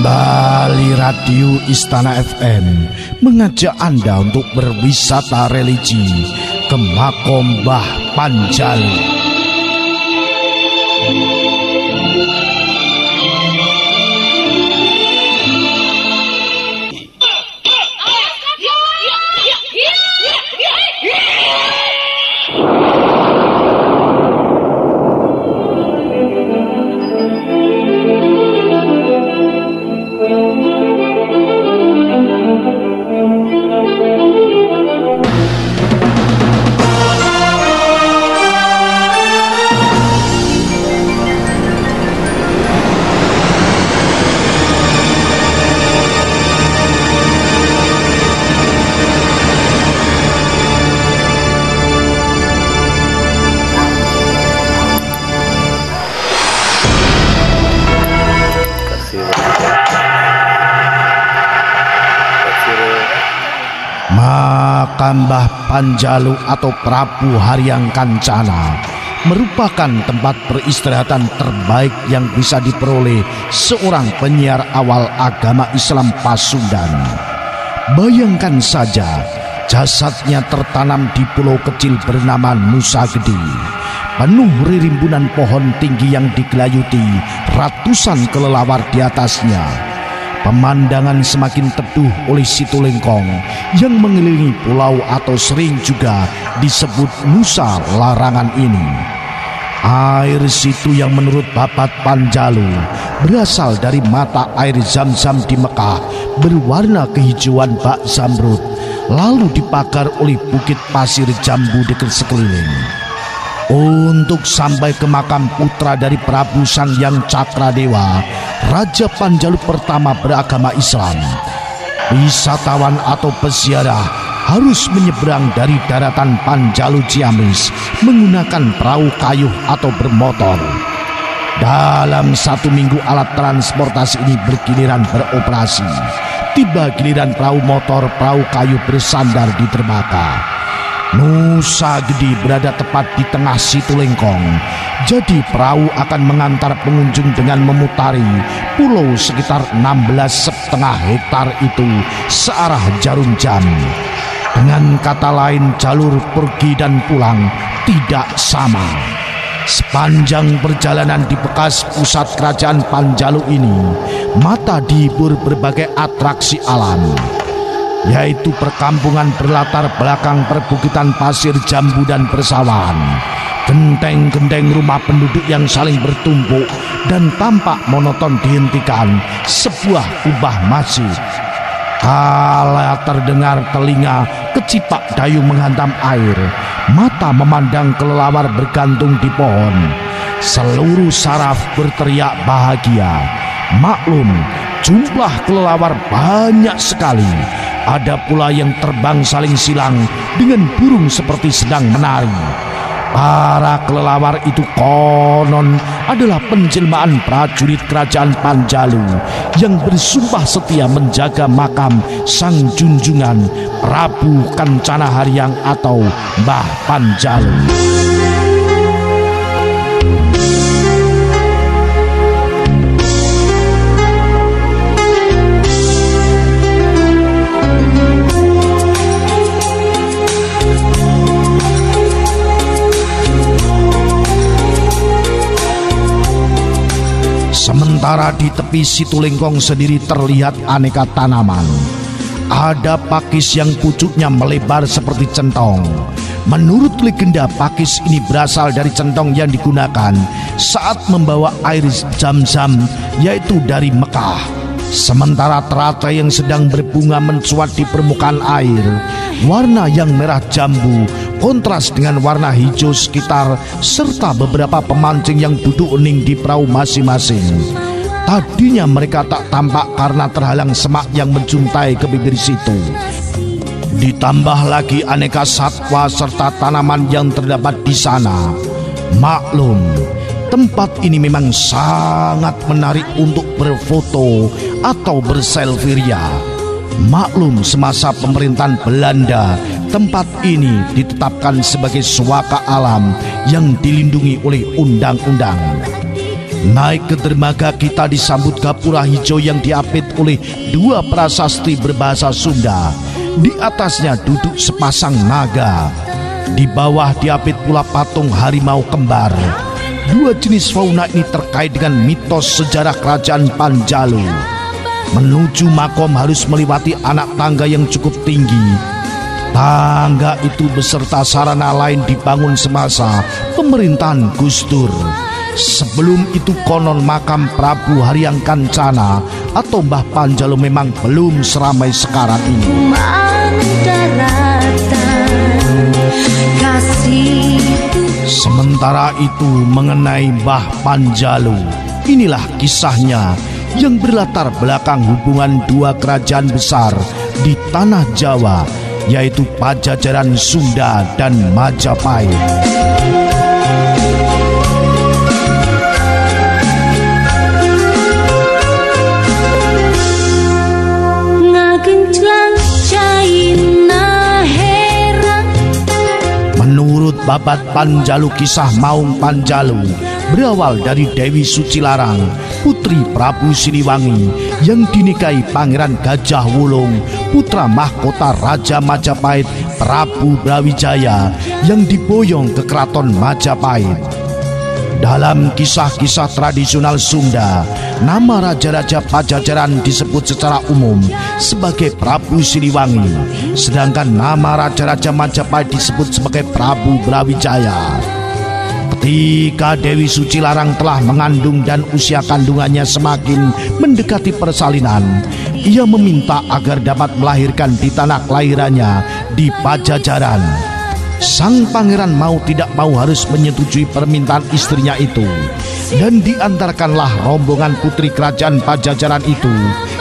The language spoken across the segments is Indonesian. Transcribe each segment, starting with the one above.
Kembali Radio Istana FM mengajak Anda untuk berwisata religi ke Makom Mbah Panjalu. Makam Mbah Panjalu atau Prabu Haryang Kancana merupakan tempat peristirahatan terbaik yang bisa diperoleh seorang penyiar awal agama Islam Pasundan. Bayangkan saja, jasadnya tertanam di pulau kecil bernama Nusa Gede, penuh rimbunan pohon tinggi yang digelayuti ratusan kelelawar di atasnya. Pemandangan semakin teduh oleh Situlengkong yang mengelilingi pulau atau sering juga disebut Nusa Larangan ini. Air situ yang menurut Babat Panjalu berasal dari mata air Zam-Zam di Mekah berwarna kehijauan bak zamrud, lalu dipagar oleh bukit pasir jambu dekat sekeliling. Untuk sampai ke makam putra dari Prabu Sangyang Cakradewa, Raja Panjalu pertama beragama Islam, wisatawan atau peziarah harus menyeberang dari daratan Panjalu Ciamis menggunakan perahu kayu atau bermotor. Dalam 1 minggu alat transportasi ini bergiliran beroperasi. Tiba giliran perahu motor, perahu kayu bersandar di dermaga. Nusa Gede berada tepat di tengah Situlengkong, jadi perahu akan mengantar pengunjung dengan memutari pulau sekitar 16,5 hektar itu searah jarum jam. Dengan kata lain, jalur pergi dan pulang tidak sama. Sepanjang perjalanan di bekas pusat kerajaan Panjalu ini, mata dihibur berbagai atraksi alam, yaitu perkampungan berlatar belakang perbukitan pasir jambu dan persawahan, genteng-genteng rumah penduduk yang saling bertumpuk dan tampak monoton dihentikan sebuah kubah masjid. Kala terdengar telinga kecipak dayung menghantam air, mata memandang kelelawar bergantung di pohon. Seluruh saraf berteriak bahagia. Maklum, jumlah kelelawar banyak sekali. Ada pula yang terbang saling silang dengan burung seperti sedang menari. Para kelelawar itu konon adalah penjelmaan prajurit kerajaan Panjalu yang bersumpah setia menjaga makam sang junjungan Prabu Kancana Haryang atau Mbah Panjalu. Sementara di tepi Situlengkong sendiri terlihat aneka tanaman. Ada pakis yang pucuknya melebar seperti centong. Menurut legenda, pakis ini berasal dari centong yang digunakan saat membawa air Zam-Zam, yaitu dari Mekah. Sementara teratai yang sedang berbunga mencuat di permukaan air, warna yang merah jambu kontras dengan warna hijau sekitar, serta beberapa pemancing yang duduk hening di perahu masing-masing. Tadinya mereka tak tampak karena terhalang semak yang menjuntai ke bibir situ. Ditambah lagi aneka satwa serta tanaman yang terdapat di sana. Maklum, tempat ini memang sangat menarik untuk berfoto atau berselfie ria. Maklum, semasa pemerintahan Belanda, tempat ini ditetapkan sebagai suaka alam yang dilindungi oleh undang-undang. Naik ke dermaga kita disambut gapura hijau yang diapit oleh 2 prasasti berbahasa Sunda. Di atasnya duduk sepasang naga. Di bawah diapit pula patung harimau kembar. 2 jenis fauna ini terkait dengan mitos sejarah kerajaan Panjalu. Menuju makom harus melewati anak tangga yang cukup tinggi. Tangga itu beserta sarana lain dibangun semasa pemerintahan Gus Dur. Sebelum itu konon makam Prabu Haryang Kancana atau Mbah Panjalu memang belum seramai sekarang ini. Sementara itu mengenai Mbah Panjalu, inilah kisahnya yang berlatar belakang hubungan 2 kerajaan besar di tanah Jawa, yaitu Pajajaran Sunda dan Majapahit. Menurut Babat Panjalu, kisah Maung Panjalu berawal dari Dewi Sucilarang, putri Prabu Siliwangi yang dinikahi Pangeran Gajah Wulung, putra mahkota Raja Majapahit Prabu Brawijaya yang diboyong ke keraton Majapahit. Dalam kisah-kisah tradisional Sunda, nama raja-raja Pajajaran disebut secara umum sebagai Prabu Siliwangi, sedangkan nama raja-raja Majapahit disebut sebagai Prabu Brawijaya. Ketika Dewi Sucilarang telah mengandung dan usia kandungannya semakin mendekati persalinan, ia meminta agar dapat melahirkan di tanah kelahirannya di Pajajaran. Sang pangeran mau tidak mau harus menyetujui permintaan istrinya itu, dan diantarkanlah rombongan putri kerajaan Pajajaran itu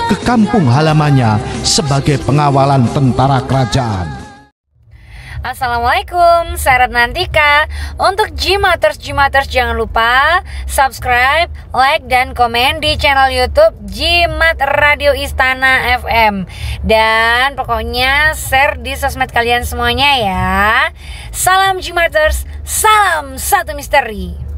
ke kampung halamannya sebagai pengawalan tentara kerajaan. Assalamualaikum, saya Ratnantika. Untuk Jimaters jangan lupa subscribe, like, dan komen di channel YouTube Jimat Radio Istana FM. Dan pokoknya share di sosmed kalian semuanya ya. Salam Jimaters, salam satu misteri.